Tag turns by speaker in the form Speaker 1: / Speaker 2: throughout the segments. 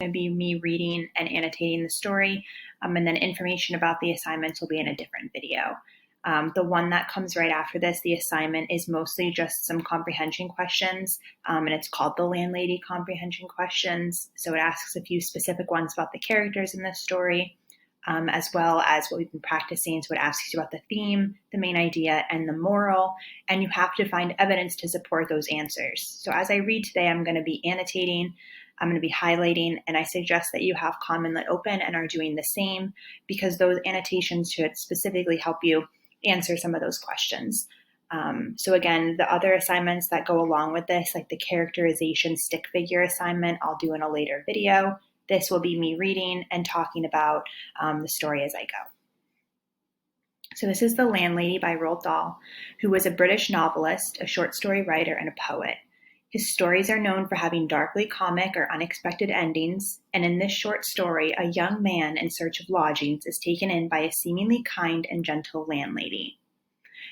Speaker 1: going to be me reading and annotating the story, and then information about the assignments will be in a different video. The one that comes right after this, the assignment, is mostly just some comprehension questions, and it's called the Landlady comprehension questions. So it asks a few specific ones about the characters in the story, as well as what we've been practicing. So it asks you about the theme, the main idea, and the moral, and you have to find evidence to support those answers. So as I read today, I'm going to be annotating, I'm going to be highlighting, and I suggest that you have Commonlit open and are doing the same, because those annotations should specifically help you answer some of those questions. So again, the other assignments that go along with this, like the characterization stick figure assignment, I'll do in a later video. This will be me reading and talking about the story as I go. So this is The Landlady by Roald Dahl, who was a British novelist, a short story writer, and a poet. His stories are known for having darkly comic or unexpected endings, and in this short story, a young man in search of lodgings is taken in by a seemingly kind and gentle landlady.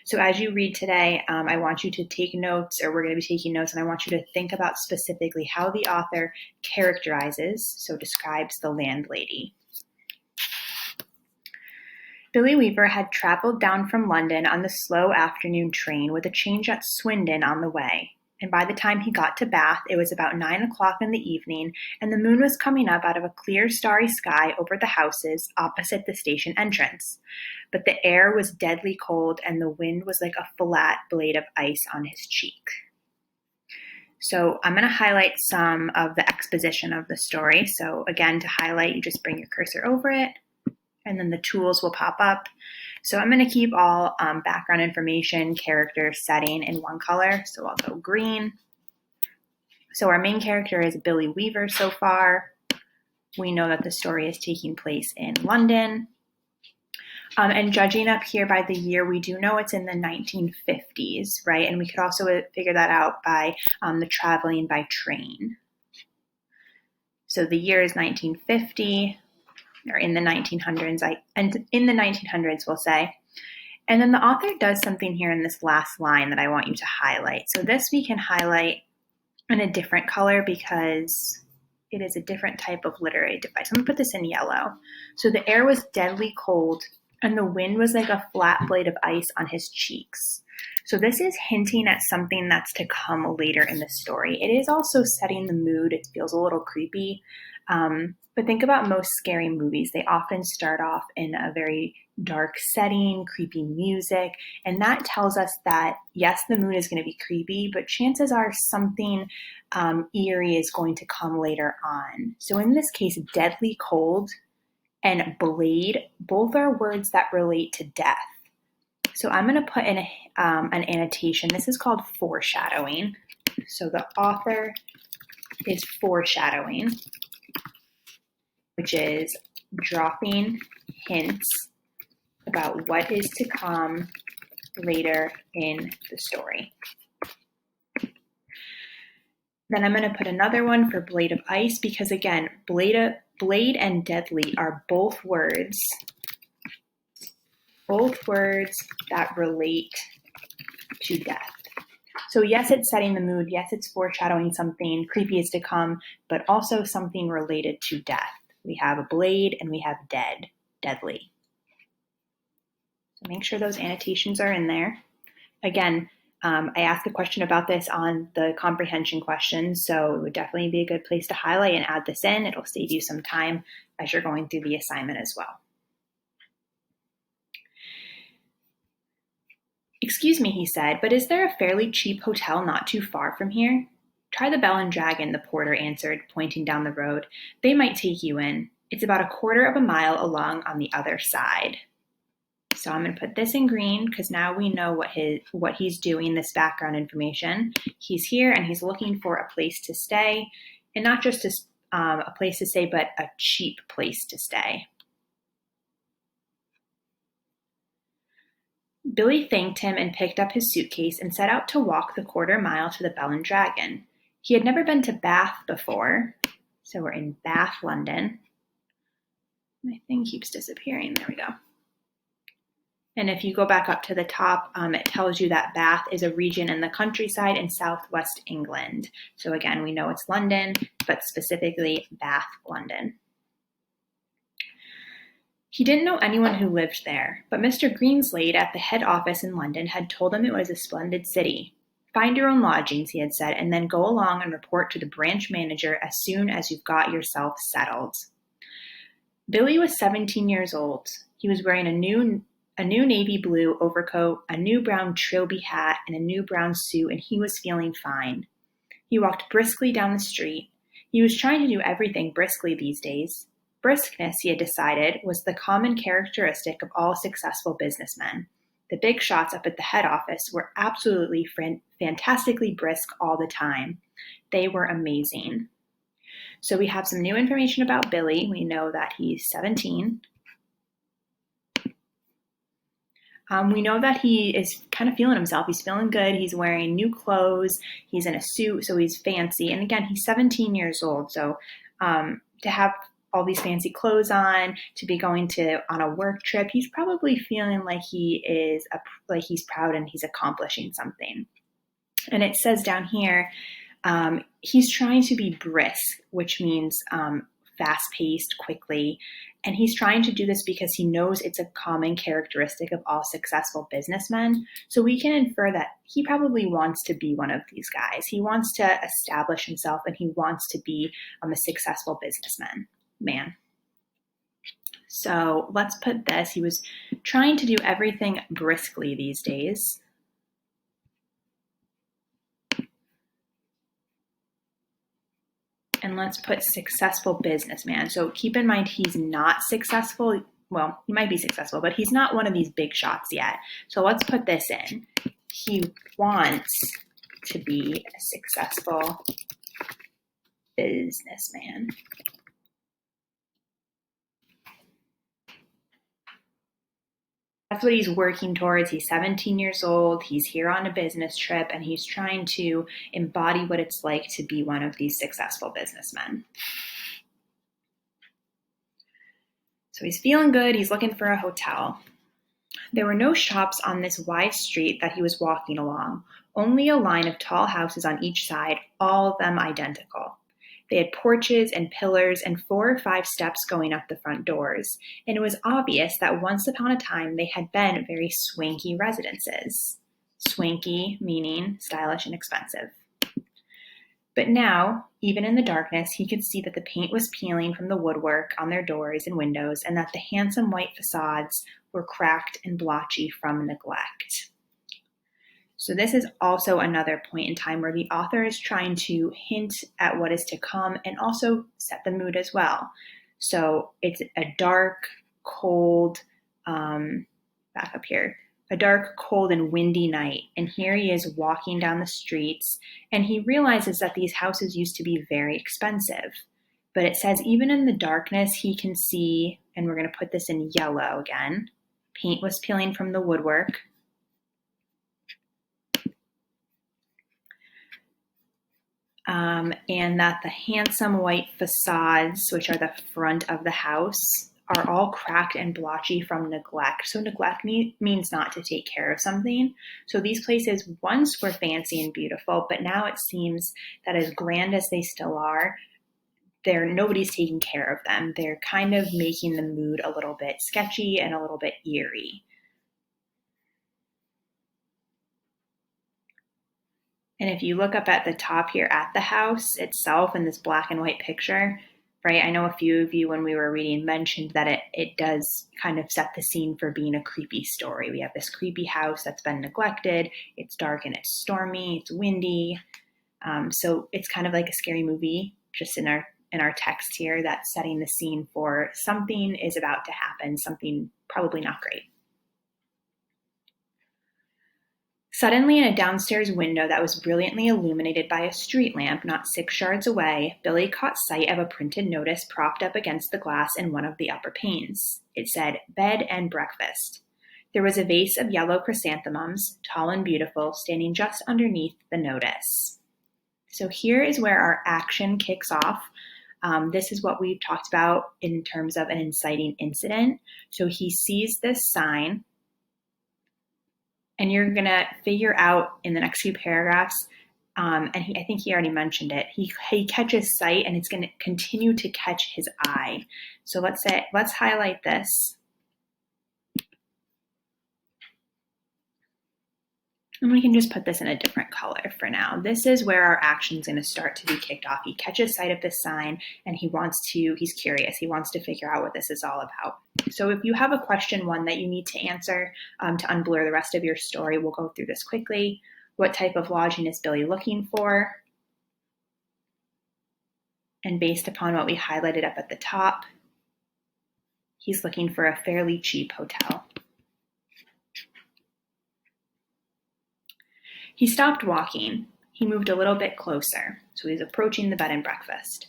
Speaker 1: So as you read today, I want you to take notes, or we're going to be taking notes, and I want you to think about specifically how the author characterizes, so describes, the landlady. Billy Weaver had traveled down from London on the slow afternoon train with a change at Swindon on the way. And by the time he got to Bath, it was about 9 o'clock in the evening, and the moon was coming up out of a clear, starry sky over the houses opposite the station entrance. But the air was deadly cold, and the wind was like a flat blade of ice on his cheek. So I'm going to highlight some of the exposition of the story. So again, to highlight, you just bring your cursor over it, and then the tools will pop up. So I'm going to keep all background information, character, setting in one color. So I'll go green. So our main character is Billy Weaver so far. We know that the story is taking place in London. And judging up here by the year, we do know it's in the 1950s, right? And we could also figure that out by the traveling by train. So the year is 1950. Or in the 1900s, and in the 1900s, we'll say. And then the author does something here in this last line that I want you to highlight. So this we can highlight in a different color because it is a different type of literary device. I'm going to put this in yellow. So the air was deadly cold, and the wind was like a flat blade of ice on his cheeks. So this is hinting at something that's to come later in the story. It is also setting the mood. It feels a little creepy. But think about most scary movies. They often start off in a very dark setting, creepy music, and that tells us that, yes, the mood is going to be creepy, but chances are something eerie is going to come later on. So in this case, deadly cold and blade, both are words that relate to death. So I'm going to put in an annotation. This is called foreshadowing. So the author is foreshadowing, which is dropping hints about what is to come later in the story. Then I'm going to put another one for blade of ice because, again, blade and deadly are both words that relate to death. So yes, it's setting the mood. Yes, it's foreshadowing something creepy is to come, but also something related to death. We have a blade and we have deadly. So make sure those annotations are in there. Again, I asked a question about this on the comprehension questions, so it would definitely be a good place to highlight and add this in. It'll save you some time as you're going through the assignment as well. "Excuse me," he said, "but is there a fairly cheap hotel not too far from here?" "Try the Bell and Dragon," the porter answered, pointing down the road. "They might take you in. It's about 1/4 of a mile along on the other side." So I'm going to put this in green because now we know what he's doing, this background information. He's here and he's looking for a place to stay, and not just a place to stay, but a cheap place to stay. Billy thanked him and picked up his suitcase and set out to walk the 1/4 mile to the Bell and Dragon. He had never been to Bath before, so we're in Bath, London. My thing keeps disappearing. There we go. And if you go back up to the top, it tells you that Bath is a region in the countryside in southwest England. So again, we know it's London, but specifically Bath, London. He didn't know anyone who lived there, but Mr. Greenslade at the head office in London had told him it was a splendid city. Find your own lodgings, he had said, and then go along and report to the branch manager as soon as you've got yourself settled. Billy was 17 years old. He was wearing a new navy blue overcoat, a new brown trilby hat, and a new brown suit, and he was feeling fine. He walked briskly down the street. He was trying to do everything briskly these days. Briskness, he had decided, was the common characteristic of all successful businessmen. The big shots up at the head office were absolutely fantastically brisk all the time. They were amazing. So we have some new information about Billy. We know that he's 17. We know that he is kind of feeling himself. He's feeling good. He's wearing new clothes. He's in a suit, so he's fancy. And again, he's 17 years old. So to have all these fancy clothes on, to be going on a work trip, he's probably feeling like he's proud and he's accomplishing something. And it says down here, he's trying to be brisk, which means fast-paced, quickly. And he's trying to do this because he knows it's a common characteristic of all successful businessmen. So we can infer that he probably wants to be one of these guys. He wants to establish himself and he wants to be a successful man. So let's put this. He was trying to do everything briskly these days. And let's put successful businessman. So keep in mind, he's not successful. Well, he might be successful, but he's not one of these big shots yet. So let's put this in. He wants to be a successful businessman. That's what he's working towards. He's 17 years old. He's here on a business trip, and he's trying to embody what it's like to be one of these successful businessmen. So he's feeling good. He's looking for a hotel. There were no shops on this wide street that he was walking along, only a line of tall houses on each side, all of them identical. They had porches and pillars and 4 or 5 steps going up the front doors, and it was obvious that once upon a time they had been very swanky residences. Swanky meaning stylish and expensive. But now, even in the darkness, he could see that the paint was peeling from the woodwork on their doors and windows, and that the handsome white facades were cracked and blotchy from neglect. So this is also another point in time where the author is trying to hint at what is to come and also set the mood as well. So it's a dark, cold, back up here, a dark, cold, and windy night. And here he is walking down the streets, and he realizes that these houses used to be very expensive. But it says even in the darkness, he can see, and we're going to put this in yellow again, paint was peeling from the woodwork. And that the handsome white facades, which are the front of the house, are all cracked and blotchy from neglect. So neglect means not to take care of something. So these places once were fancy and beautiful, but now it seems that as grand as they still are, nobody's taking care of them. They're kind of making the mood a little bit sketchy and a little bit eerie. And if you look up at the top here at the house itself in this black and white picture, right, I know a few of you when we were reading mentioned that it does kind of set the scene for being a creepy story. We have this creepy house that's been neglected. It's dark and it's stormy. It's windy. So it's kind of like a scary movie just in our text here that's setting the scene for something is about to happen, something probably not great. Suddenly, in a downstairs window that was brilliantly illuminated by a street lamp not 6 yards away, Billy caught sight of a printed notice propped up against the glass in one of the upper panes. It said, "Bed and breakfast." There was a vase of yellow chrysanthemums, tall and beautiful, standing just underneath the notice. So here is where our action kicks off. This is what we've talked about in terms of an inciting incident. So he sees this sign, And you're going to figure out in the next few paragraphs, and I think he already mentioned it, he catches sight and it's going to continue to catch his eye. So let's highlight this. And we can just put this in a different color for now. This is where our action is going to start to be kicked off. He catches sight of this sign and he's curious. He wants to figure out what this is all about. So if you have a question one that you need to answer to unblur the rest of your story, we'll go through this quickly. What type of lodging is Billy looking for? And based upon what we highlighted up at the top, he's looking for a fairly cheap hotel. He stopped walking. He moved a little bit closer, so he's approaching the bed and breakfast.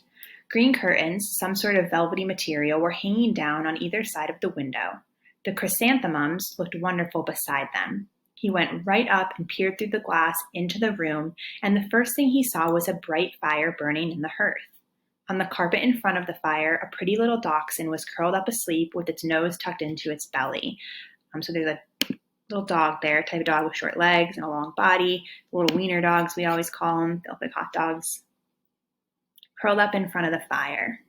Speaker 1: Green curtains, some sort of velvety material, were hanging down on either side of the window. The chrysanthemums looked wonderful beside them. He went right up and peered through the glass into the room, and the first thing he saw was a bright fire burning in the hearth. On the carpet in front of the fire, a pretty little dachshund was curled up asleep with its nose tucked into its belly. So there's a little dog there, type of dog with short legs and a long body, little wiener dogs we always call them, they look like hot dogs, curled up in front of the fire.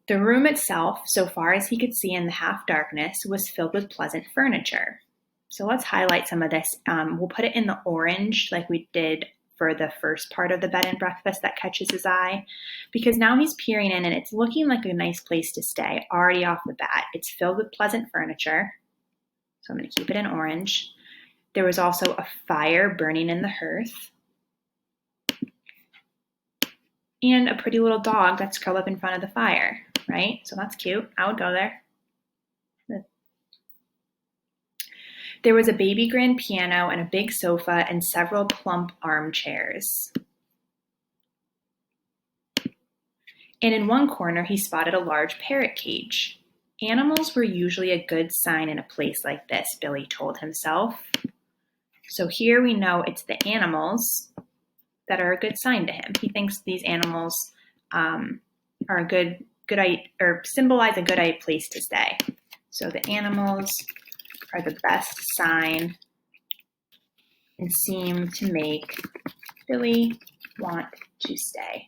Speaker 1: The room itself, so far as he could see in the half darkness, was filled with pleasant furniture. So let's highlight some of this. We'll put it in the orange like we did for the first part of the bed and breakfast that catches his eye, because now he's peering in and it's looking like a nice place to stay already off the bat. It's filled with pleasant furniture. So I'm going to keep it in orange. There was also a fire burning in the hearth. And a pretty little dog that's curled up in front of the fire, right? So that's cute. I would go there. There was a baby grand piano and a big sofa and several plump armchairs. And in one corner, he spotted a large parrot cage. Animals were usually a good sign in a place like this, Billy told himself. So here we know it's the animals that are a good sign to him. He thinks these animals are a good or symbolize a good place to stay. So the animals are the best sign and seem to make Billy want to stay.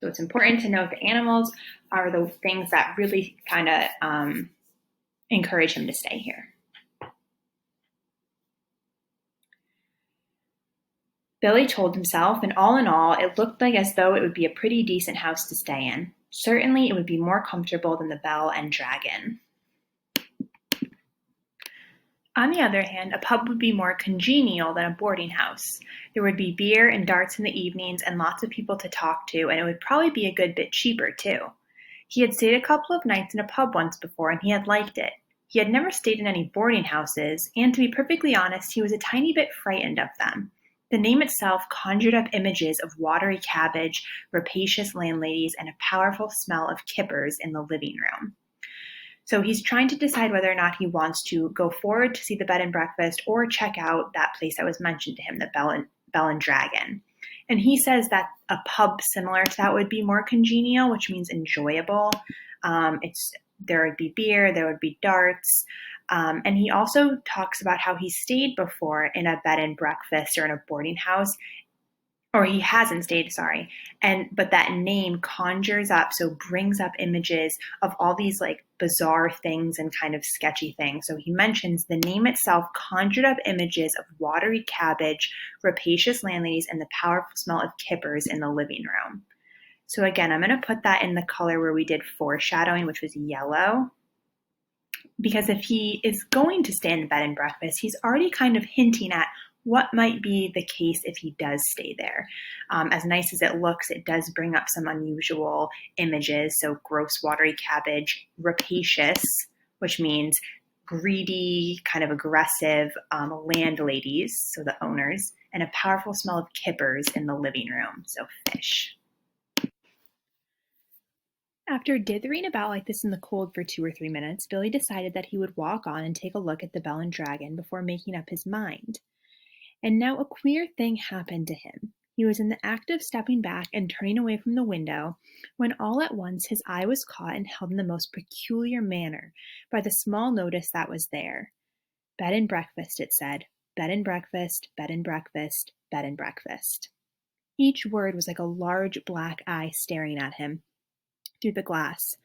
Speaker 1: So it's important to note the animals are the things that really kind of encourage him to stay here. Billy told himself, and all in all, it looked like as though it would be a pretty decent house to stay in. Certainly it would be more comfortable than the Bell and Dragon. On the other hand, a pub would be more congenial than a boarding house. There would be beer and darts in the evenings and lots of people to talk to, and it would probably be a good bit cheaper, too. He had stayed a couple of nights in a pub once before, and he had liked it. He had never stayed in any boarding houses, and to be perfectly honest, he was a tiny bit frightened of them. The name itself conjured up images of watery cabbage, rapacious landladies, and a powerful smell of kippers in the living room. So he's trying to decide whether or not he wants to go forward to see the bed and breakfast or check out that place that was mentioned to him, the Bell and Dragon. And he says that a pub similar to that would be more congenial, which means enjoyable. There would be beer, there would be darts. And he also talks about how he stayed before in a bed and breakfast or in a boarding house, or he hasn't stayed, sorry. But that name conjures up, so brings up images of all these like bizarre things and kind of sketchy things. So he mentions the name itself conjured up images of watery cabbage, rapacious landladies, and the powerful smell of kippers in the living room. So again, I'm going to put that in the color where we did foreshadowing, which was yellow. Because if he is going to stay in the bed and breakfast, he's already kind of hinting at what might be the case if he does stay there. As nice as it looks, it does bring up some unusual images. So gross watery cabbage, rapacious, which means greedy, kind of aggressive landladies, so the owners, and a powerful smell of kippers in the living room, so fish. After dithering about like this in the cold for 2 or 3 minutes, Billy decided that he would walk on and take a look at the Bell and Dragon before making up his mind. And now a queer thing happened to him. He was in the act of stepping back and turning away from the window when all at once his eye was caught and held in the most peculiar manner by the small notice that was there. Bed and breakfast, it said. Bed and breakfast, bed and breakfast, bed and breakfast. Each word was like a large black eye staring at him through the glass,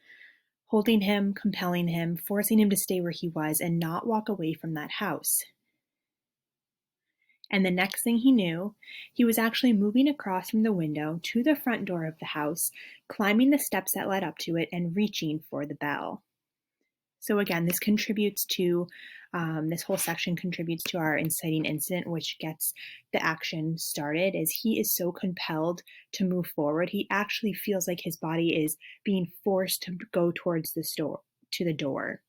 Speaker 1: holding him, compelling him, forcing him to stay where he was and not walk away from that house. And the next thing he knew, he was actually moving across from the window to the front door of the house, climbing the steps that led up to it and reaching for the bell. So again, this whole section contributes to our inciting incident, which gets the action started. As he is so compelled to move forward, he actually feels like his body is being forced to go towards the door.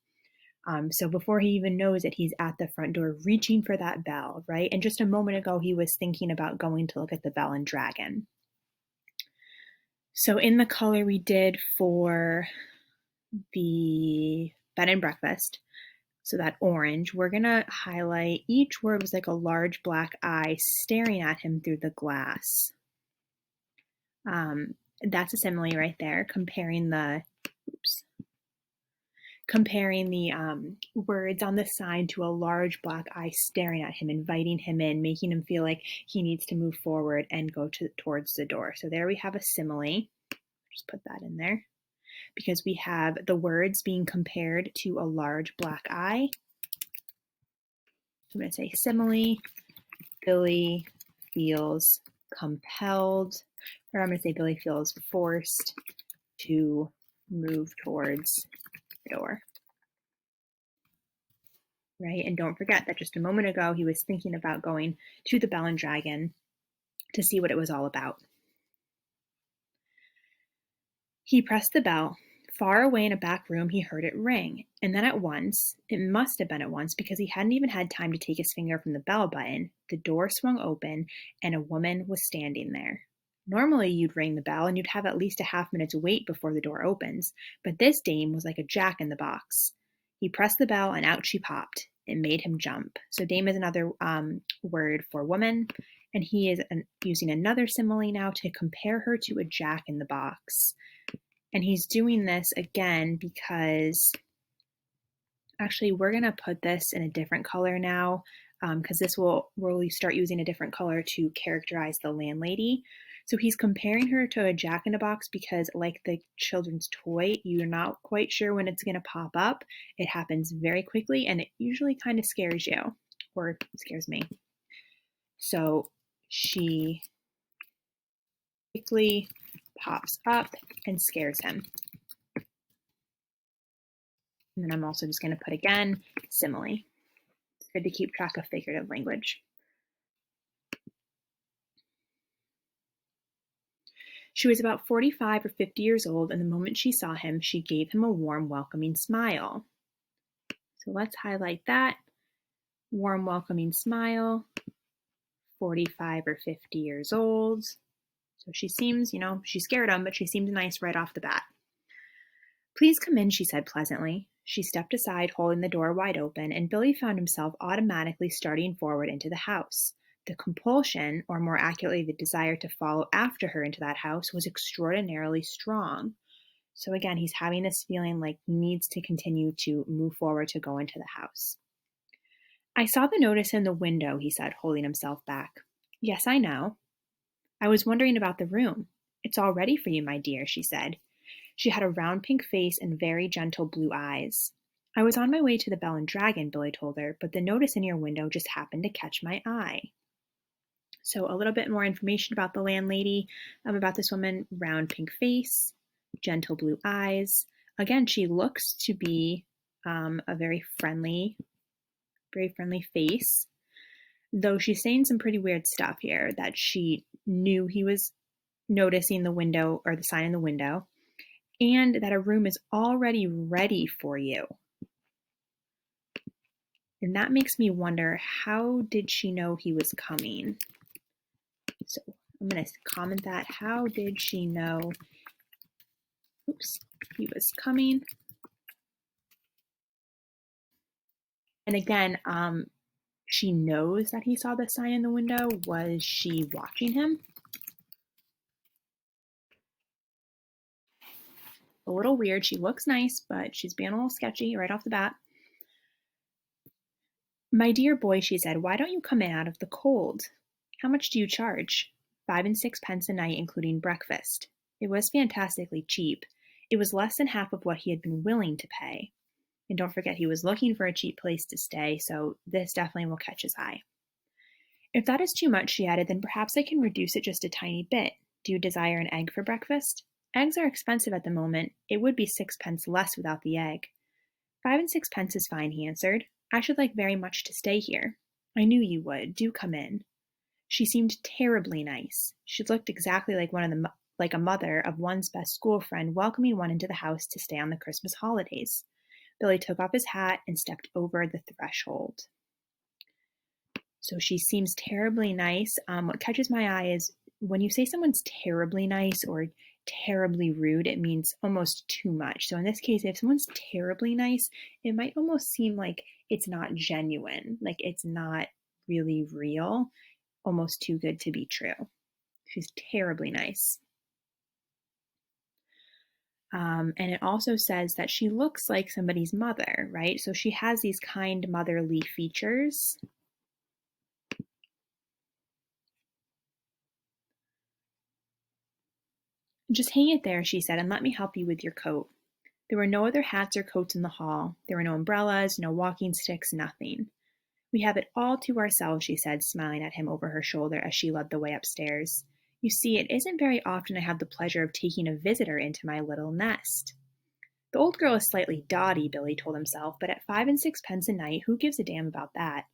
Speaker 1: So before he even knows it, he's at the front door reaching for that bell, right? And just a moment ago, he was thinking about going to look at the Bell and Dragon. So in the color we did for the bed and breakfast, so that orange, we're going to highlight each word was like a large black eye staring at him through the glass. That's a simile right there, comparing the words on the sign to a large black eye staring at him, inviting him in, making him feel like he needs to move forward and go towards the door. So there we have a simile. Just put that in there because we have the words being compared to a large black eye. So I'm going to say simile, Billy feels compelled, or I'm going to say Billy feels forced to move towards the door. Right? And don't forget that just a moment ago, he was thinking about going to the Bell and Dragon to see what it was all about. He pressed the bell. Far away in a back room, he heard it ring. And then at once, it must have been at once because he hadn't even had time to take his finger from the bell button, the door swung open and a woman was standing there. Normally, you'd ring the bell and you'd have at least a half minute's wait before the door opens, but this dame was like a jack in the box. He pressed the bell and out she popped. It made him jump. So dame is another word for woman, and he is using another simile now to compare her to a jack in the box. And he's doing this again because actually we're going to put this in a different color now because this will really start using a different color to characterize the landlady. So he's comparing her to a jack-in-a-box because like the children's toy, you're not quite sure when it's going to pop up. It happens very quickly and it usually kind of scares you, or scares me. So she quickly pops up and scares him. And then I'm also just going to put again, simile. It's good to keep track of figurative language. She was about 45 or 50 years old, and the moment she saw him, she gave him a warm, welcoming smile. So let's highlight that. Warm, welcoming smile, 45 or 50 years old. So she seems, she scared him, but she seemed nice right off the bat. Please come in, she said pleasantly. She stepped aside, holding the door wide open, and Billy found himself automatically starting forward into the house. The compulsion, or more accurately, the desire to follow after her into that house, was extraordinarily strong. So again, he's having this feeling like he needs to continue to move forward to go into the house. I saw the notice in the window, he said, holding himself back. Yes, I know. I was wondering about the room. It's all ready for you, my dear, she said. She had a round pink face and very gentle blue eyes. I was on my way to the Bell and Dragon, Billy told her, but the notice in your window just happened to catch my eye. So a little bit more information about the landlady, about this woman, round pink face, gentle blue eyes. Again, she looks to be a very friendly face, though she's saying some pretty weird stuff here, that she knew he was noticing the window or the sign in the window, and that a room is already ready for you. And that makes me wonder, how did she know he was coming? So I'm going to comment that. How did she know he was coming? And again, she knows that he saw the sign in the window. Was she watching him? A little weird. She looks nice, but she's being a little sketchy right off the bat. "My dear boy," she said, "why don't you come in out of the cold? How much do you charge?" 5 and 6 pence a night, including breakfast. It was fantastically cheap. It was less than half of what he had been willing to pay. And don't forget, he was looking for a cheap place to stay, so this definitely will catch his eye. "If that is too much," she added, "then perhaps I can reduce it just a tiny bit. Do you desire an egg for breakfast?" "Eggs are expensive at the moment. It would be 6 pence less without the egg." 5 and 6 pence is fine," he answered. "I should like very much to stay here." "I knew you would. Do come in." She seemed terribly nice. She looked exactly like like a mother of one's best school friend welcoming one into the house to stay on the Christmas holidays. Billy took off his hat and stepped over the threshold. So she seems terribly nice. What catches my eye is when you say someone's terribly nice or terribly rude, it means almost too much. So in this case, if someone's terribly nice, it might almost seem like it's not genuine, like it's not really real, almost too good to be true. She's terribly nice. And it also says that she looks like somebody's mother, right? So she has these kind motherly features. "Just hang it there," she said, "and let me help you with your coat." There were no other hats or coats in the hall. There were no umbrellas, no walking sticks, nothing. "We have it all to ourselves," she said, smiling at him over her shoulder as she led the way upstairs. "You see, it isn't very often I have the pleasure of taking a visitor into my little nest." The old girl is slightly dotty, Billy told himself, but at 5 and 6 pence a night, who gives a damn about that?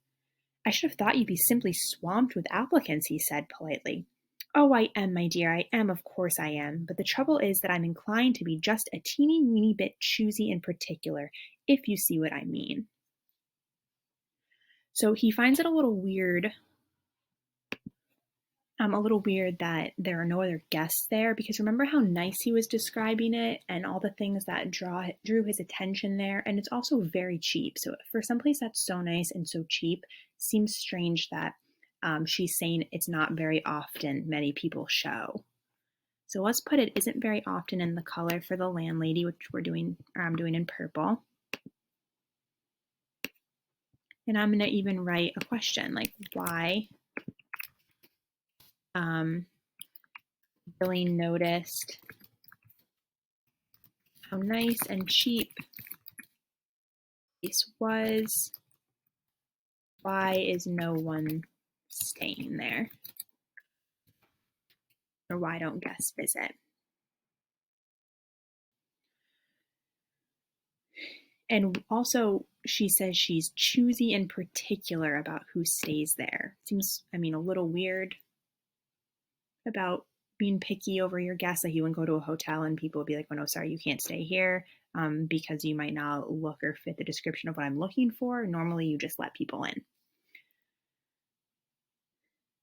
Speaker 1: "I should have thought you'd be simply swamped with applicants," he said politely. "Oh, I am, my dear, I am, of course I am. But the trouble is that I'm inclined to be just a teeny-weeny bit choosy and particular, if you see what I mean." So he finds it a little weird that there are no other guests there, because remember how nice he was describing it and all the things that drew his attention there, and it's also very cheap. So for someplace that's so nice and so cheap, seems strange that she's saying it's not very often many people show. So let's put it isn't very often in the color for the landlady, which I'm doing in purple. And I'm gonna even write a question like why Billy noticed how nice and cheap this was. Why is no one staying there? Or why don't guests visit? And also, she says she's choosy and particular about who stays there. Seems, a little weird about being picky over your guests. Like you wouldn't go to a hotel and people would be like, "Oh no, sorry, you can't stay here because you might not look or fit the description of what I'm looking for." Normally, you just let people in.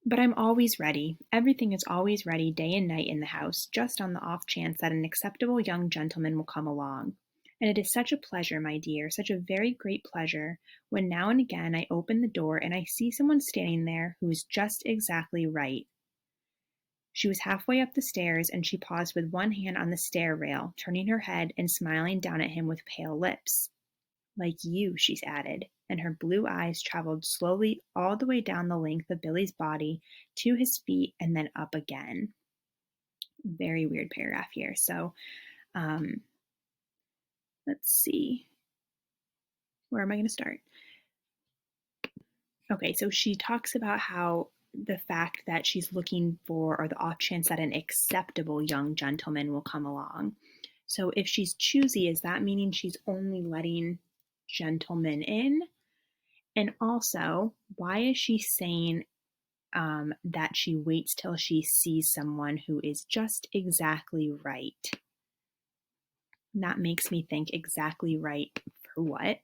Speaker 1: "But I'm always ready. Everything is always ready day and night in the house, just on the off chance that an acceptable young gentleman will come along. And it is such a pleasure, my dear, such a very great pleasure, when now and again I open the door and I see someone standing there who is just exactly right." She was halfway up the stairs, and she paused with one hand on the stair rail, turning her head and smiling down at him with pale lips. "Like you," she added, and her blue eyes traveled slowly all the way down the length of Billy's body to his feet and then up again. Very weird paragraph here. So let's see. Where am I going to start? Okay, so she talks about how the fact that she's looking for, or the off chance that an acceptable young gentleman will come along. So if she's choosy, is that meaning she's only letting gentlemen in? And also, why is she saying that she waits till she sees someone who is just exactly right? And that makes me think, exactly right for what?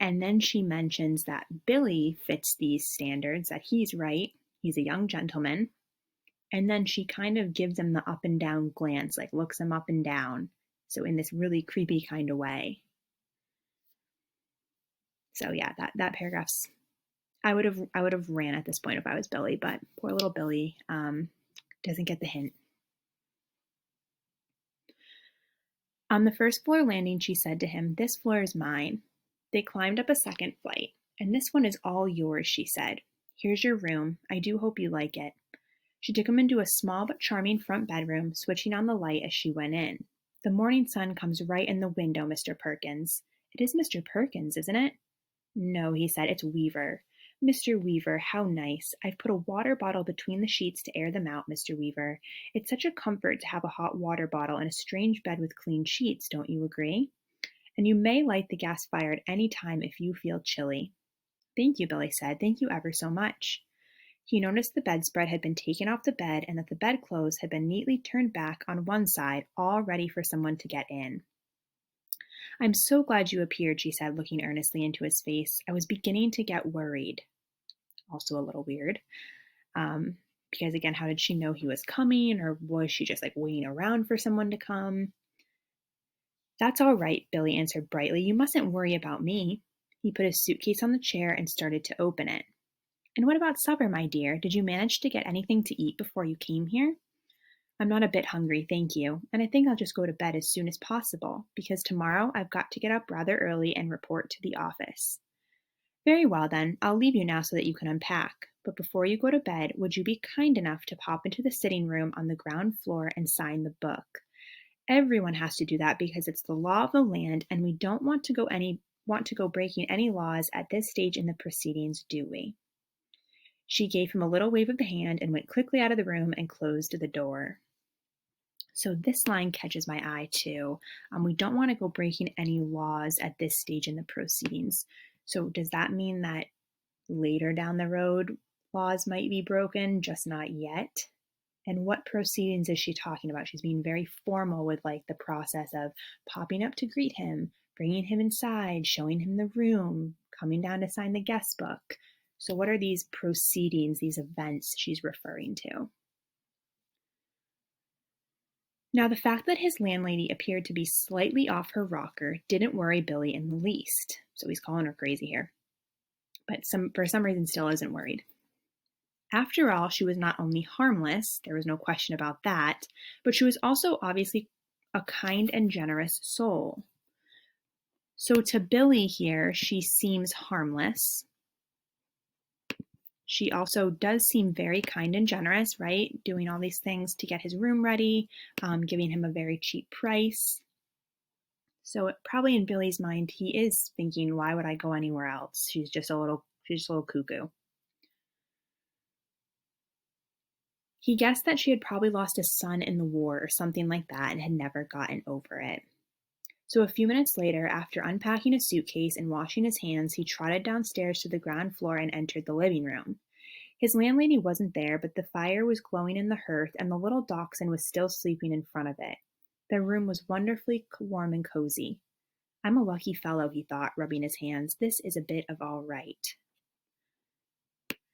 Speaker 1: And then she mentions that Billy fits these standards, that he's right, he's a young gentleman. And then she kind of gives him the up and down glance, like looks him up and down. So in this really creepy kind of way. So yeah, that paragraph's I would have ran at this point if I was Billy, but poor little Billy doesn't get the hint. On the first floor landing, she said to him, "This floor is mine." They climbed up a second flight, "And this one is all yours," she said. "Here's your room. I do hope you like it." She took him into a small but charming front bedroom, switching on the light as she went in. "The morning sun comes right in the window, Mr. Perkins." "It is Mr. Perkins, isn't it?" "No," he said, "it's Weaver." "Mr. Weaver, how nice. I've put a water bottle between the sheets to air them out, Mr. Weaver. It's such a comfort to have a hot water bottle and a strange bed with clean sheets, don't you agree? And you may light the gas fire at any time if you feel chilly." "Thank you," Billy said. "Thank you ever so much." He noticed the bedspread had been taken off the bed and that the bedclothes had been neatly turned back on one side, all ready for someone to get in. "I'm so glad you appeared," she said, looking earnestly into his face. "I was beginning to get worried." Also a little weird. Because again, how did she know he was coming, or was she just like waiting around for someone to come? "That's all right," Billy answered brightly. "You mustn't worry about me." He put his suitcase on the chair and started to open it. "And what about supper, my dear? Did you manage to get anything to eat before you came here?" "I'm not a bit hungry, thank you, and I think I'll just go to bed as soon as possible, because tomorrow I've got to get up rather early and report to the office." "Very well, then. I'll leave you now so that you can unpack. But before you go to bed, would you be kind enough to pop into the sitting room on the ground floor and sign the book? Everyone has to do that because it's the law of the land, and we don't want to go breaking any laws at this stage in the proceedings, do we?" She gave him a little wave of the hand and went quickly out of the room and closed the door. So this line catches my eye too. We don't want to go breaking any laws at this stage in the proceedings. So does that mean that later down the road laws might be broken, just not yet? And what proceedings is she talking about? She's being very formal with like the process of popping up to greet him, bringing him inside, showing him the room, coming down to sign the guest book. So what are these proceedings, these events she's referring to? Now, the fact that his landlady appeared to be slightly off her rocker didn't worry Billy in the least. So he's calling her crazy here. But for some reason still isn't worried. After all, she was not only harmless, there was no question about that, but she was also obviously a kind and generous soul. So to Billy here, she seems harmless. She also does seem very kind and generous, right? Doing all these things to get his room ready, giving him a very cheap price. So probably in Billy's mind, he is thinking, why would I go anywhere else? She's just a little cuckoo. He guessed that she had probably lost a son in the war or something like that and had never gotten over it. So a few minutes later, after unpacking a suitcase and washing his hands, he trotted downstairs to the ground floor and entered the living room. His landlady wasn't there, but the fire was glowing in the hearth and the little dachshund was still sleeping in front of it. The room was wonderfully warm and cozy. "I'm a lucky fellow," he thought, rubbing his hands. "This is a bit of all right."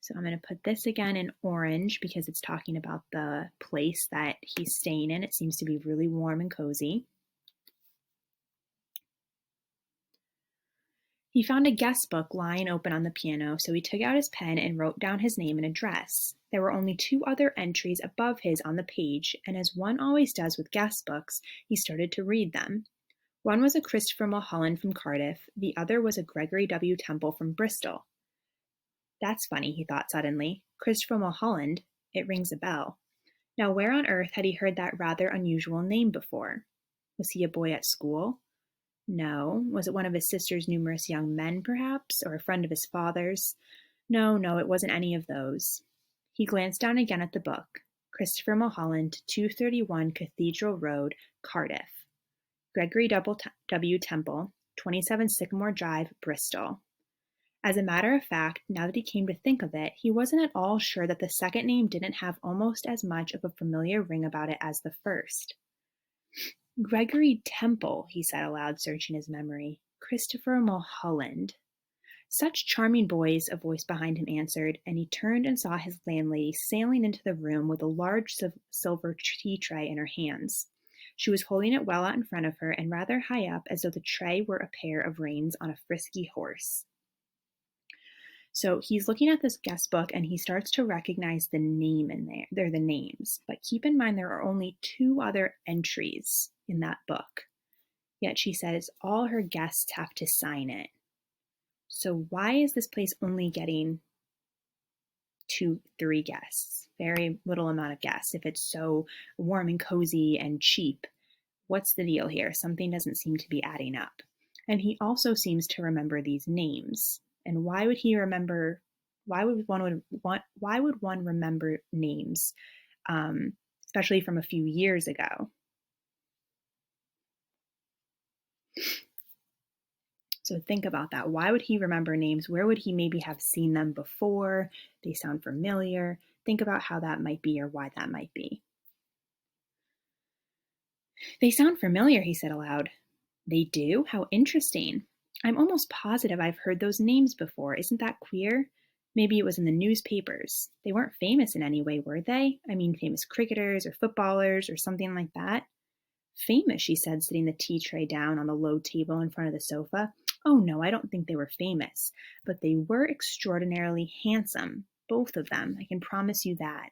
Speaker 1: So I'm going to put this again in orange because it's talking about the place that he's staying in. It seems to be really warm and cozy. He found a guest book lying open on the piano, so he took out his pen and wrote down his name and address. There were only 2 other entries above his on the page, and as one always does with guest books, he started to read them. One was a Christopher Mulholland from Cardiff, the other was a Gregory W. Temple from Bristol. That's funny, he thought suddenly. Christopher Mulholland? It rings a bell. Now where on earth had he heard that rather unusual name before? Was he a boy at school? No. Was it one of his sister's numerous young men, perhaps, or a friend of his father's? No, it wasn't any of those. He glanced down again at the book. Christopher Mulholland, 231 Cathedral Road, Cardiff. Gregory W. Temple, 27 Sycamore Drive, Bristol. As a matter of fact, now that he came to think of it, he wasn't at all sure that the second name didn't have almost as much of a familiar ring about it as the first. Gregory Temple, he said aloud, searching his memory. Christopher Mulholland. Such charming boys, a voice behind him answered, and he turned and saw his landlady sailing into the room with a large silver tea tray in her hands. She was holding it well out in front of her and rather high up, as though the tray were a pair of reins on a frisky horse. So he's looking at this guest book and he starts to recognize the name in there. They're the names. But keep in mind there are only 2 other entries in that book. Yet she says all her guests have to sign it. So why is this place only getting 2, 3 guests? Very little amount of guests if it's so warm and cozy and cheap. What's the deal here? Something doesn't seem to be adding up. And he also seems to remember these names. And why would he remember? Why would one remember names, especially from a few years ago? So think about that. Why would he remember names? Where would he maybe have seen them before? They sound familiar. Think about how that might be or why that might be. They sound familiar, he said aloud. They do? How interesting. I'm almost positive I've heard those names before. Isn't that queer? Maybe it was in the newspapers. They weren't famous in any way, were they? I mean, famous cricketers or footballers or something like that. Famous, she said, sitting the tea tray down on the low table in front of the sofa. Oh no, I don't think they were famous, but they were extraordinarily handsome, both of them, I can promise you that.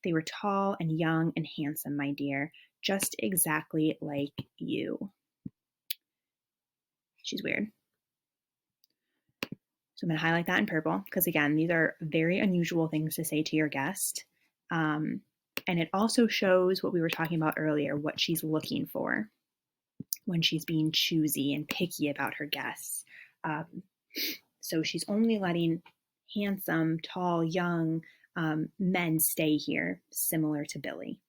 Speaker 1: They were tall and young and handsome, my dear, just exactly like you. She's weird. So I'm going to highlight that in purple because, again, these are very unusual things to say to your guest. And it also shows what we were talking about earlier, what she's looking for when she's being choosy and picky about her guests. So she's only letting handsome, tall, young men stay here, similar to Billy.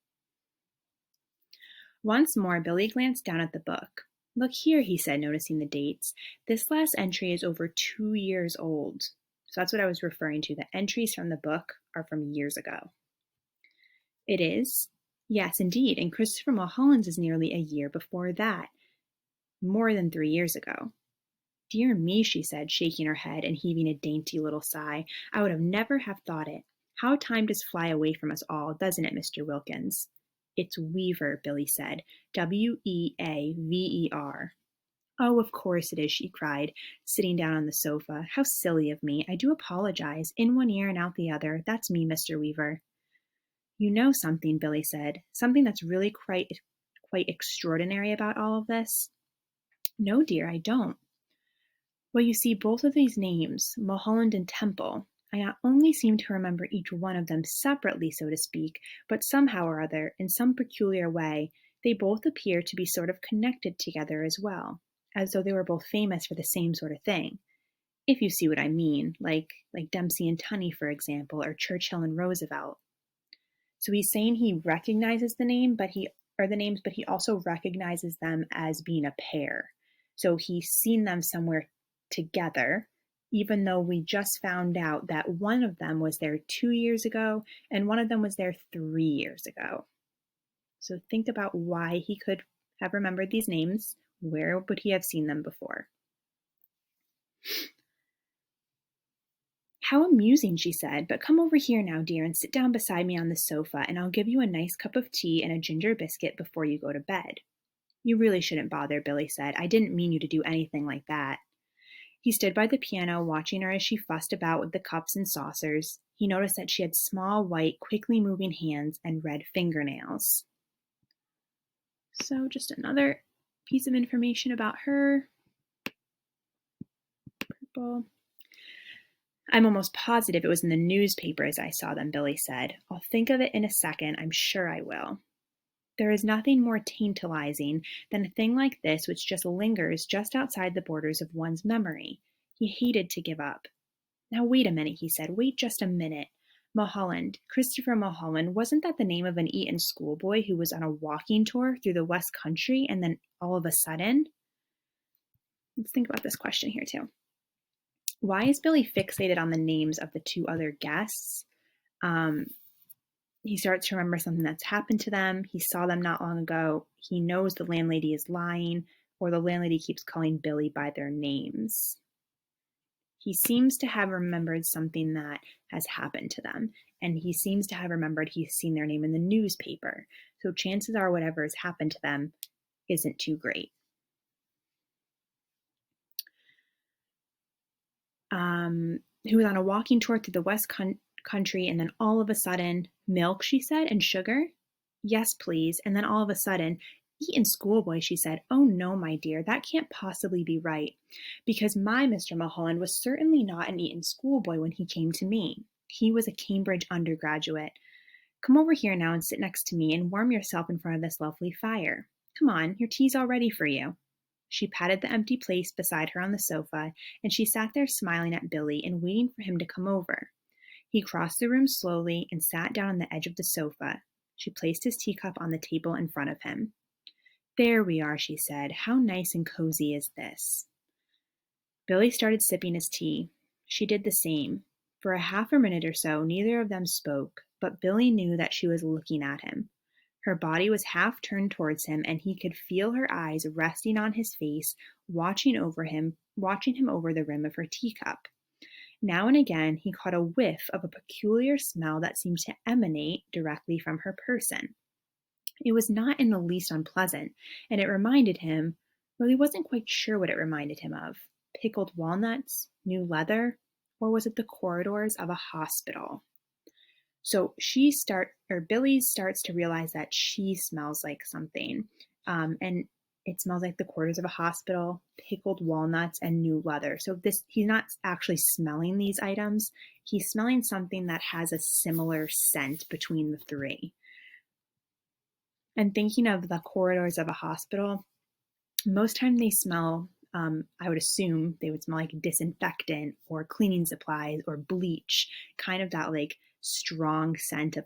Speaker 1: Once more, Billy glanced down at the book. Look here, he said, noticing the dates. This last entry is over 2 years old. So that's what I was referring to. The entries from the book are from years ago. It is? Yes, indeed. And Christopher Mulholland's is nearly a year before that. More than 3 years ago. Dear me, she said, shaking her head and heaving a dainty little sigh. I would have never have thought it. How time does fly away from us all, doesn't it, Mr. Wilkins? It's Weaver, Billy said. Weaver. Oh, of course it is, she cried, sitting down on the sofa. How silly of me. I do apologize. In one ear and out the other. That's me, Mr. Weaver. You know something, Billy said. Something that's really quite extraordinary about all of this? No, dear, I don't. Well, you see, both of these names, Mulholland and Temple, I not only seem to remember each one of them separately, so to speak, but somehow or other, in some peculiar way, they both appear to be sort of connected together as well, as though they were both famous for the same sort of thing. If you see what I mean, like Dempsey and Tunney, for example, or Churchill and Roosevelt. So he's saying he recognizes the names, but he also recognizes them as being a pair. So he's seen them somewhere together, even though we just found out that one of them was there 2 years ago and one of them was there 3 years ago. So think about why he could have remembered these names. Where would he have seen them before? How amusing, she said, but come over here now, dear, and sit down beside me on the sofa, and I'll give you a nice cup of tea and a ginger biscuit before you go to bed. You really shouldn't bother, Billy said. I didn't mean you to do anything like that. He stood by the piano, watching her as she fussed about with the cups and saucers. He noticed that she had small, white, quickly moving hands and red fingernails. So just another piece of information about her. Purple. I'm almost positive it was in the newspapers I saw them, Billy said. I'll think of it in a second. I'm sure I will. There is nothing more tantalizing than a thing like this which just lingers just outside the borders of one's memory. He hated to give up. Now wait a minute, he said. Wait just a minute. Mulholland, Christopher Mulholland, wasn't that the name of an Eton schoolboy who was on a walking tour through the West Country and then all of a sudden? Let's think about this question here too. Why is Billy fixated on the names of the two other guests? He starts to remember something that's happened to them. He saw them not long ago. He knows the landlady is lying, or the landlady keeps calling Billy by their names. He seems to have remembered something that has happened to them, and he seems to have remembered he's seen their name in the newspaper. So chances are whatever has happened to them isn't too great. Who was on a walking tour through the West Country, and then all of a sudden, milk, she said, and sugar? Yes, please. And then all of a sudden, Eton schoolboy, she said. Oh no, my dear, that can't possibly be right, because my Mr. Mulholland was certainly not an Eton schoolboy when he came to me. He was a Cambridge undergraduate. Come over here now and sit next to me and warm yourself in front of this lovely fire. Come on, your tea's all ready for you. She patted the empty place beside her on the sofa, and she sat there smiling at Billy and waiting for him to come over. He crossed the room slowly and sat down on the edge of the sofa. She placed his teacup on the table in front of him. There we are, she said. How nice and cozy is this? Billy started sipping his tea. She did the same. For a half a minute or so, neither of them spoke, but Billy knew that she was looking at him. Her body was half turned towards him, and he could feel her eyes resting on his face, watching him over the rim of her teacup. Now and again, he caught a whiff of a peculiar smell that seemed to emanate directly from her person. It was not in the least unpleasant, and it reminded him, well, he wasn't quite sure what it reminded him of. Pickled walnuts, new leather, or was it the corridors of a hospital? So Billy starts to realize that she smells like something, and it smells like the corridors of a hospital, pickled walnuts, and new leather. So he's not actually smelling these items. He's smelling something that has a similar scent between the three. And thinking of the corridors of a hospital, most time they smell, I would assume they would smell like disinfectant or cleaning supplies or bleach, kind of that like strong scent of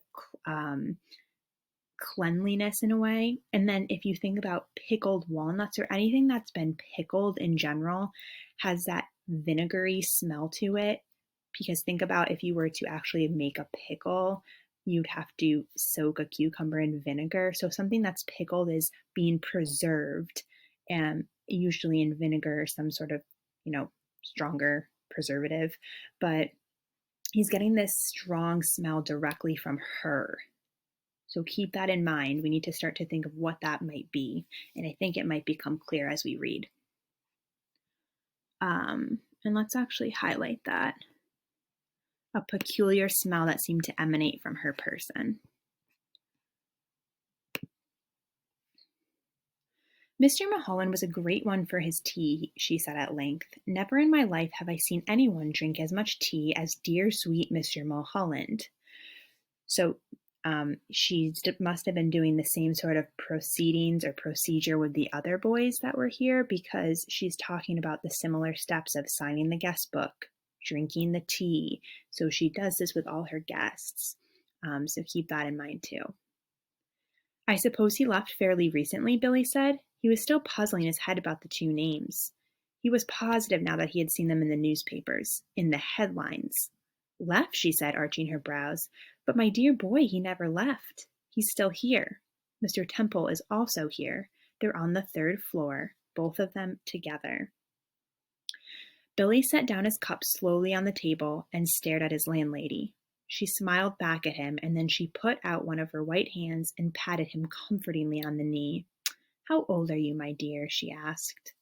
Speaker 1: cleanliness in a way. And then if you think about pickled walnuts or anything that's been pickled in general has that vinegary smell to it, because think about if you were to actually make a pickle, you'd have to soak a cucumber in vinegar. So something that's pickled is being preserved, and usually in vinegar or some sort of, stronger preservative. But he's getting this strong smell directly from her. So keep that in mind. We need to start to think of what that might be. And I think it might become clear as we read. And let's actually highlight that. A peculiar smell that seemed to emanate from her person. Mr. Mulholland was a great one for his tea, she said at length. Never in my life have I seen anyone drink as much tea as dear sweet Mr. Mulholland. So she must have been doing the same sort of proceedings or procedure with the other boys that were here, because she's talking about the similar steps of signing the guest book, drinking the tea. So she does this with all her guests. So keep that in mind too. I suppose he left fairly recently, Billy said. He was still puzzling his head about the two names. He was positive now that he had seen them in the newspapers, in the headlines. Left, she said, arching her brows. But my dear boy, he never left. He's still here. Mr. Temple is also here. They're on the 3rd floor, both of them together. Billy set down his cup slowly on the table and stared at his landlady. She smiled back at him, and then she put out one of her white hands and patted him comfortingly on the knee. How old are you, my dear? She asked.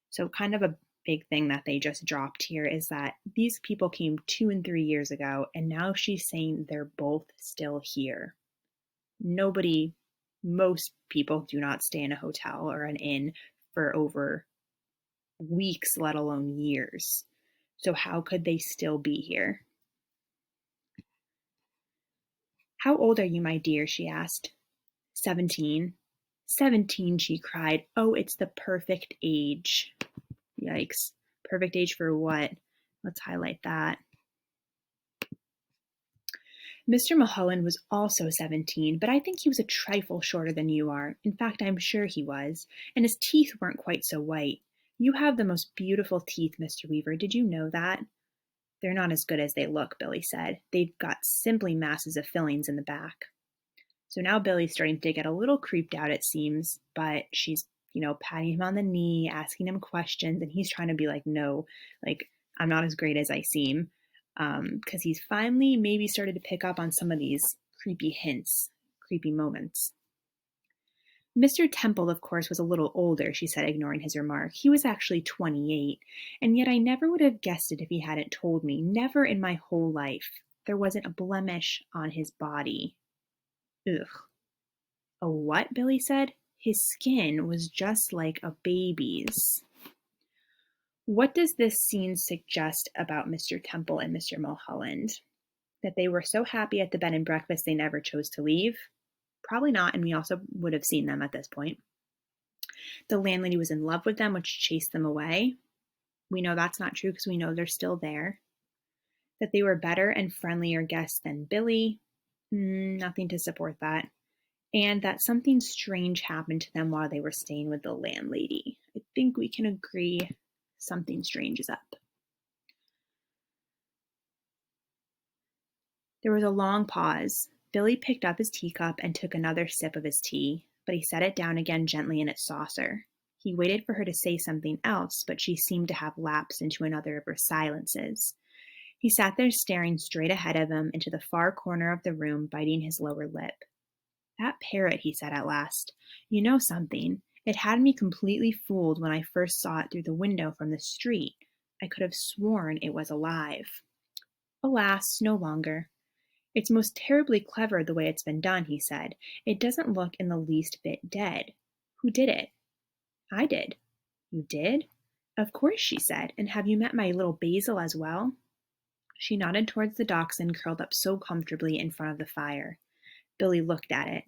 Speaker 1: So kind of a big thing that they just dropped here is that these people came 2 and 3 years ago, and now she's saying they're both still here. Most people do not stay in a hotel or an inn for over weeks, let alone years. So how could they still be here? How old are you, my dear? She asked. 17. 17, she cried. Oh, it's the perfect age. Yikes. Perfect age for what? Let's highlight that. Mr. Mulholland was also 17, but I think he was a trifle shorter than you are. In fact, I'm sure he was. And his teeth weren't quite so white. You have the most beautiful teeth, Mr. Weaver. Did you know that? They're not as good as they look, Billy said. They've got simply masses of fillings in the back. So now Billy's starting to get a little creeped out, it seems, but she's, patting him on the knee, asking him questions, and he's trying to be like, no, like, I'm not as great as I seem, because he's finally maybe started to pick up on some of these creepy hints, creepy moments. Mr. Temple, of course, was a little older, she said, ignoring his remark. He was actually 28, and yet I never would have guessed it if he hadn't told me. Never in my whole life. There wasn't a blemish on his body. Ugh. A what? Billy said. His skin was just like a baby's. What does this scene suggest about Mr. Temple and Mr. Mulholland? That they were so happy at the bed and breakfast they never chose to leave? Probably not, and we also would have seen them at this point. The landlady was in love with them, which chased them away. We know that's not true because we know they're still there. That they were better and friendlier guests than Billy? Nothing to support that. And that something strange happened to them while they were staying with the landlady. I think we can agree something strange is up. There was a long pause. Billy picked up his teacup and took another sip of his tea, but he set it down again gently in its saucer. He waited for her to say something else, but she seemed to have lapsed into another of her silences. He sat there staring straight ahead of him into the far corner of the room, biting his lower lip. "That parrot," he said at last. "You know something? It had me completely fooled when I first saw it through the window from the street. I could have sworn it was alive." "Alas, no longer." "It's most terribly clever the way it's been done," he said. "It doesn't look in the least bit dead. Who did it?" "I did." "You did?" "Of course," she said. "And have you met my little Basil as well?" She nodded towards the dachshund curled up so comfortably in front of the fire. Billy looked at it,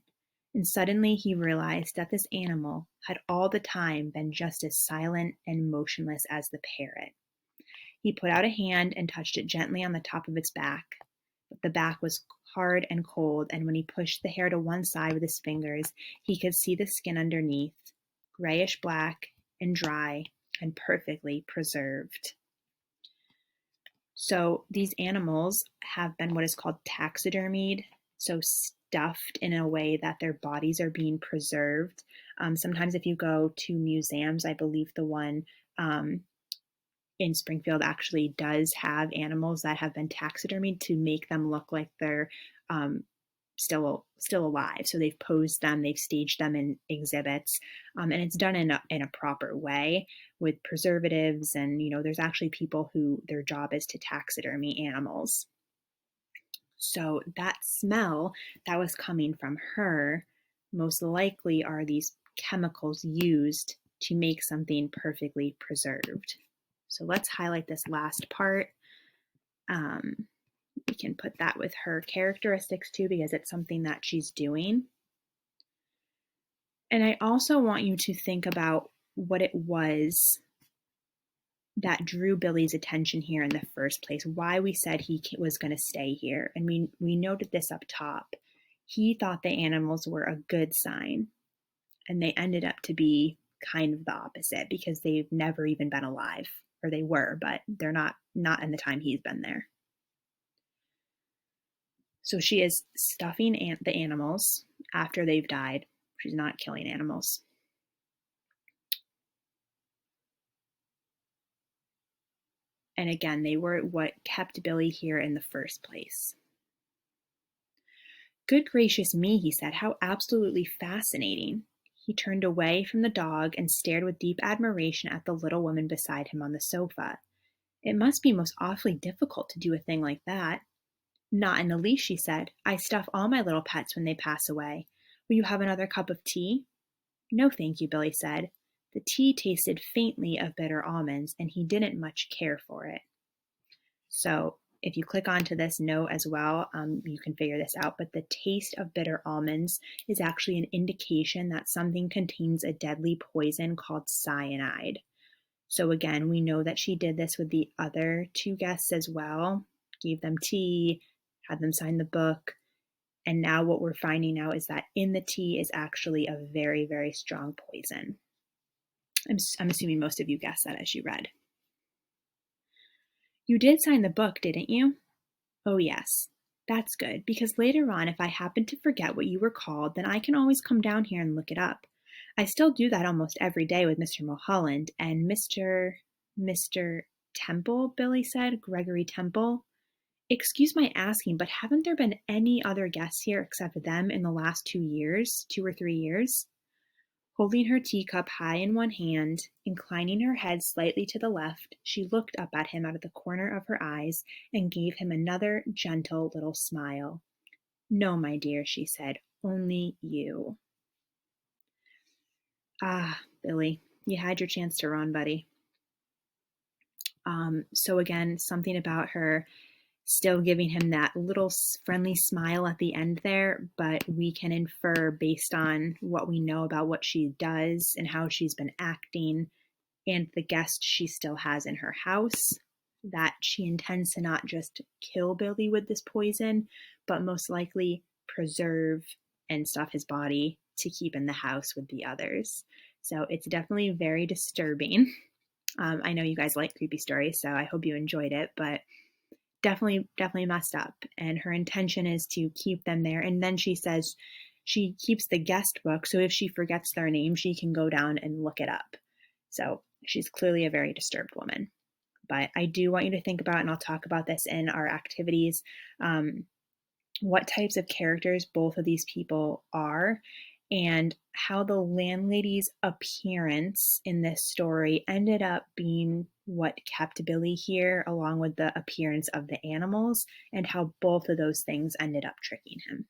Speaker 1: and suddenly he realized that this animal had all the time been just as silent and motionless as the parrot. He put out a hand and touched it gently on the top of its back. But the back was hard and cold, and when he pushed the hair to one side with his fingers, he could see the skin underneath, grayish black and dry and perfectly preserved. So these animals have been what is called taxidermied, so stuffed in a way that their bodies are being preserved. Sometimes if you go to museums, I believe the one in Springfield actually does have animals that have been taxidermied to make them look like they're still alive. So they've posed them, they've staged them in exhibits, and it's done in a proper way with preservatives. And there's actually people who their job is to taxidermy animals. So that smell that was coming from her most likely are these chemicals used to make something perfectly preserved. So let's highlight this last part. We can put that with her characteristics too, because it's something that she's doing. And I also want you to think about what it was that drew Billy's attention here in the first place, why we said he was going to stay here. And we noted this up top. He thought the animals were a good sign, and they ended up to be kind of the opposite because they've never even been alive, or they were, but they're not in the time he's been there. So she is stuffing the animals after they've died. She's not killing animals. And again, they were what kept Billy here in the first place. "Good gracious me," he said, "how absolutely fascinating." He turned away from the dog and stared with deep admiration at the little woman beside him on the sofa. "It must be most awfully difficult to do a thing like that." "Not in the least," she said. "I stuff all my little pets when they pass away. Will you have another cup of tea?" "No, thank you," Billy said. The tea tasted faintly of bitter almonds, and he didn't much care for it. So if you click onto this note as well, you can figure this out. But the taste of bitter almonds is actually an indication that something contains a deadly poison called cyanide. So again, we know that she did this with the other two guests as well, gave them tea, had them sign the book. And now what we're finding out is that in the tea is actually a very, very strong poison. I'm assuming most of you guessed that as you read. "You did sign the book, didn't you?" "Oh, yes." "That's good, because later on, if I happen to forget what you were called, then I can always come down here and look it up. I still do that almost every day with Mr. Mulholland and Mr. Temple," Billy said. "Gregory Temple." "Excuse my asking, but haven't there been any other guests here except them in the last 2 or 3 years?" Holding her teacup high in one hand, inclining her head slightly to the left, she looked up at him out of the corner of her eyes and gave him another gentle little smile. "No, my dear," she said, "only you." Ah, Billy, you had your chance to run, buddy. So again, something about her still giving him that little friendly smile at the end there, but we can infer based on what we know about what she does and how she's been acting and the guest she still has in her house that she intends to not just kill Billy with this poison, but most likely preserve and stuff his body to keep in the house with the others. So it's definitely very disturbing. I know you guys like creepy stories, so I hope you enjoyed it, but definitely messed up. And her intention is to keep them there. And then she says she keeps the guest book, so if she forgets their name, she can go down and look it up. So she's clearly a very disturbed woman. But I do want you to think about, and I'll talk about this in our activities, what types of characters both of these people are and how the landlady's appearance in this story ended up being what kept Billy here, along with the appearance of the animals, and how both of those things ended up tricking him.